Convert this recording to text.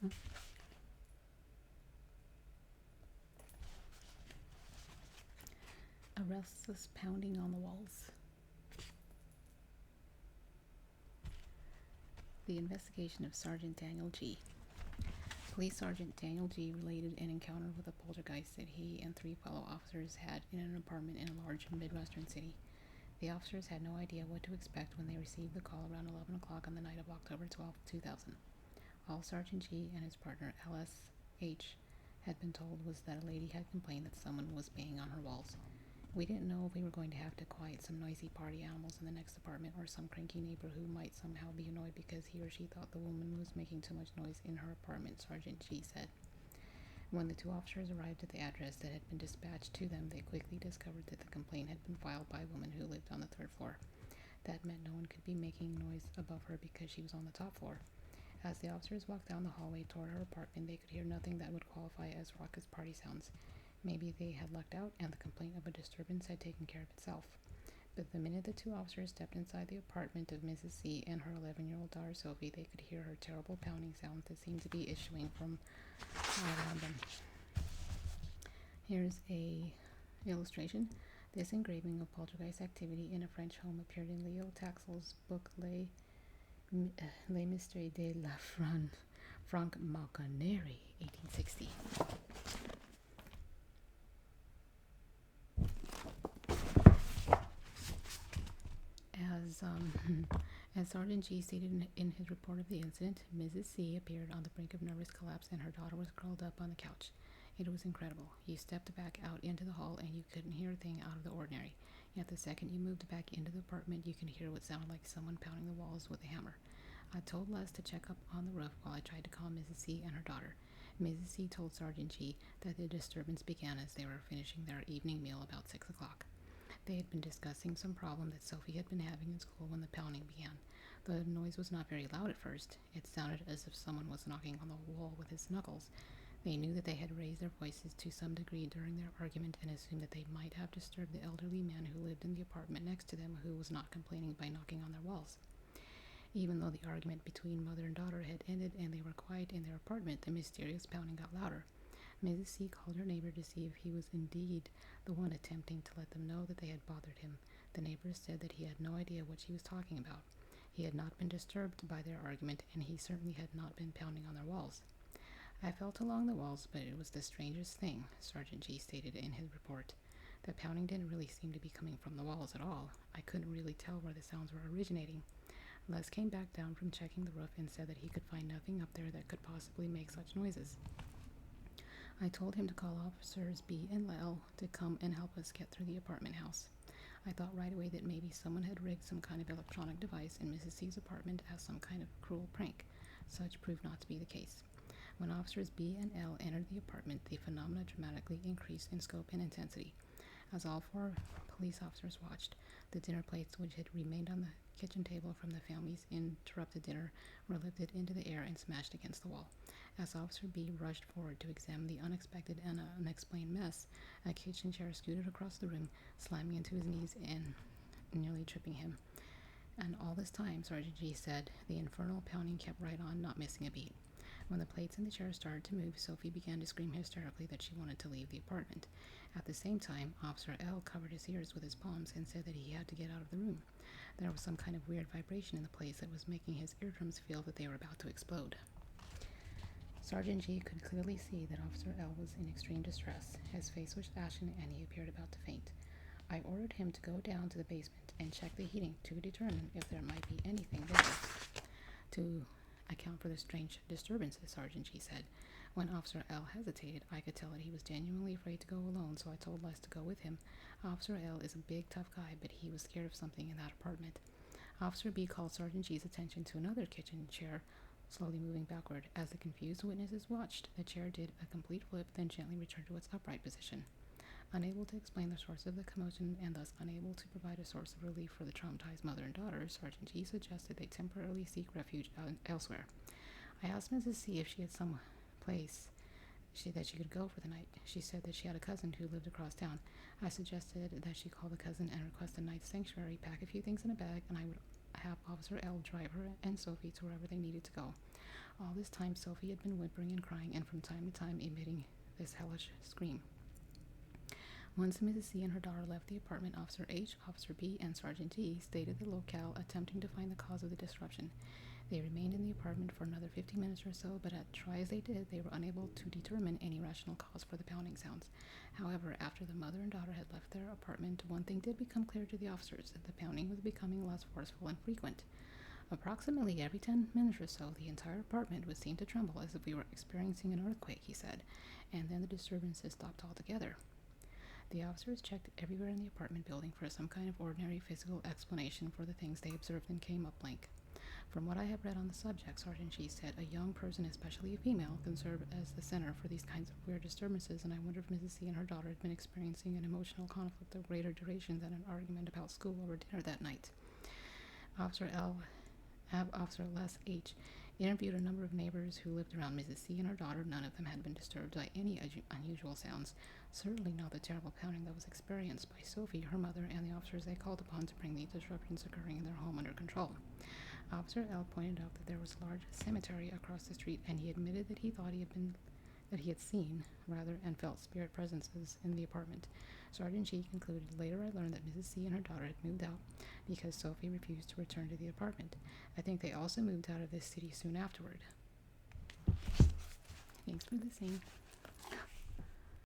A restless pounding on the walls. The investigation of Sergeant Daniel G. Police Sergeant Daniel G. related an encounter with a poltergeist that he and three fellow officers had in an apartment in a large Midwestern city. The officers had no idea what to expect when they received the call around 11 o'clock on the night of October 12, 2000. All Sergeant G and his partner LSH had been told was that a lady had complained that someone was banging on her walls. We didn't know if we were going to have to quiet some noisy party animals in the next apartment or some cranky neighbor who might somehow be annoyed because he or she thought the woman was making too much noise in her apartment, Sergeant G said. When the two officers arrived at the address that had been dispatched to them, they quickly discovered that the complaint had been filed by a woman who lived on the third floor. That meant no one could be making noise above her because she was on the top floor. As the officers walked down the hallway toward her apartment, they could hear nothing that would qualify as raucous party sounds. Maybe they had lucked out and the complaint of a disturbance had taken care of itself. But the minute the two officers stepped inside the apartment of Mrs. C and her 11-year-old daughter Sophie, they could hear her terrible pounding sounds that seemed to be issuing from around them. Here's a illustration. This engraving of poltergeist activity in a French home appeared in Leo Taxel's book Les Mystères de la Franc-Maçonnerie, 1860. As Sergeant G stated in his report of the incident, Mrs. C appeared on the brink of nervous collapse and her daughter was curled up on the couch. It was incredible. You stepped back out into the hall and you couldn't hear a thing out of the ordinary. Yet the second you moved back into the apartment, you could hear what sounded like someone pounding the walls with a hammer. I told Les to check up on the roof while I tried to calm Mrs. C and her daughter. Mrs. C told Sergeant G that the disturbance began as they were finishing their evening meal about 6 o'clock. They had been discussing some problem that Sophie had been having in school when the pounding began. The noise was not very loud at first. It sounded as if someone was knocking on the wall with his knuckles. They knew that they had raised their voices to some degree during their argument and assumed that they might have disturbed the elderly man who lived in the apartment next to them, who was not complaining by knocking on their walls. Even though the argument between mother and daughter had ended and they were quiet in their apartment, the mysterious pounding got louder. Mrs. C called her neighbor to see if he was indeed the one attempting to let them know that they had bothered him. The neighbor said that he had no idea what she was talking about. He had not been disturbed by their argument, and he certainly had not been pounding on their walls. I felt along the walls, but it was the strangest thing, Sergeant G stated in his report. The pounding didn't really seem to be coming from the walls at all. I couldn't really tell where the sounds were originating. Les came back down from checking the roof and said that he could find nothing up there that could possibly make such noises. I told him to call officers B and L to come and help us get through the apartment house. I thought right away that maybe someone had rigged some kind of electronic device in Mrs. C's apartment as some kind of cruel prank. Such proved not to be the case. When officers B and L entered the apartment, the phenomena dramatically increased in scope and intensity. As all four police officers watched, the dinner plates which had remained on the kitchen table from the family's interrupted dinner were lifted into the air and smashed against the wall. As Officer B rushed forward to examine the unexpected and unexplained mess, a kitchen chair scooted across the room, slamming into his knees and nearly tripping him. And all this time, Sergeant G said, the infernal pounding kept right on, not missing a beat. When the plates in the chair started to move, Sophie began to scream hysterically that she wanted to leave the apartment. At the same time, Officer L covered his ears with his palms and said that he had to get out of the room. There was some kind of weird vibration in the place that was making his eardrums feel that they were about to explode. Sergeant G could clearly see that Officer L was in extreme distress. His face was ashen and he appeared about to faint. I ordered him to go down to the basement and check the heating to determine if there might be anything there to account for the strange disturbances, Sergeant G said. When Officer L hesitated, I could tell that he was genuinely afraid to go alone, so I told Les to go with him. Officer L is a big, tough guy, but he was scared of something in that apartment. Officer B called Sergeant G's attention to another kitchen chair slowly moving backward. As the confused witnesses watched, the chair did a complete flip, then gently returned to its upright position. Unable to explain the source of the commotion and thus unable to provide a source of relief for the traumatized mother and daughter, Sergeant G suggested they temporarily seek refuge elsewhere. I asked Mrs. C if she had some place that she could go for the night. She said that she had a cousin who lived across town. I suggested that she call the cousin and request a night's sanctuary, pack a few things in a bag, and I would have Officer L drive her and Sophie to wherever they needed to go. All this time, Sophie had been whimpering and crying and from time to time emitting this hellish scream. Once Mrs. C and her daughter left the apartment, Officer H, Officer B, and Sergeant G stayed at the locale attempting to find the cause of the disruption. They remained in the apartment for another 50 minutes or so, but try as they did, they were unable to determine any rational cause for the pounding sounds. However, after the mother and daughter had left their apartment, one thing did become clear to the officers, that the pounding was becoming less forceful and frequent. Approximately every 10 minutes or so, the entire apartment would seem to tremble as if we were experiencing an earthquake, he said, and then the disturbances stopped altogether. The officers checked everywhere in the apartment building for some kind of ordinary physical explanation for the things they observed and came up blank. From what I have read on the subject, Sergeant G said, a young person, especially a female, can serve as the center for these kinds of weird disturbances, and I wonder if Mrs. C and her daughter had been experiencing an emotional conflict of greater duration than an argument about school over dinner that night. Officer Les H interviewed a number of neighbors who lived around Mrs. C and her daughter. None of them had been disturbed by any unusual sounds, certainly not the terrible pounding that was experienced by Sophie, her mother, and the officers they called upon to bring the disruptions occurring in their home under control. Officer L pointed out that there was a large cemetery across the street, and he admitted that he thought he had seen and felt spirit presences in the apartment. Sergeant G concluded, later I learned that Mrs. C and her daughter had moved out because Sophie refused to return to the apartment. I think they also moved out of this city soon afterward. Thanks for listening.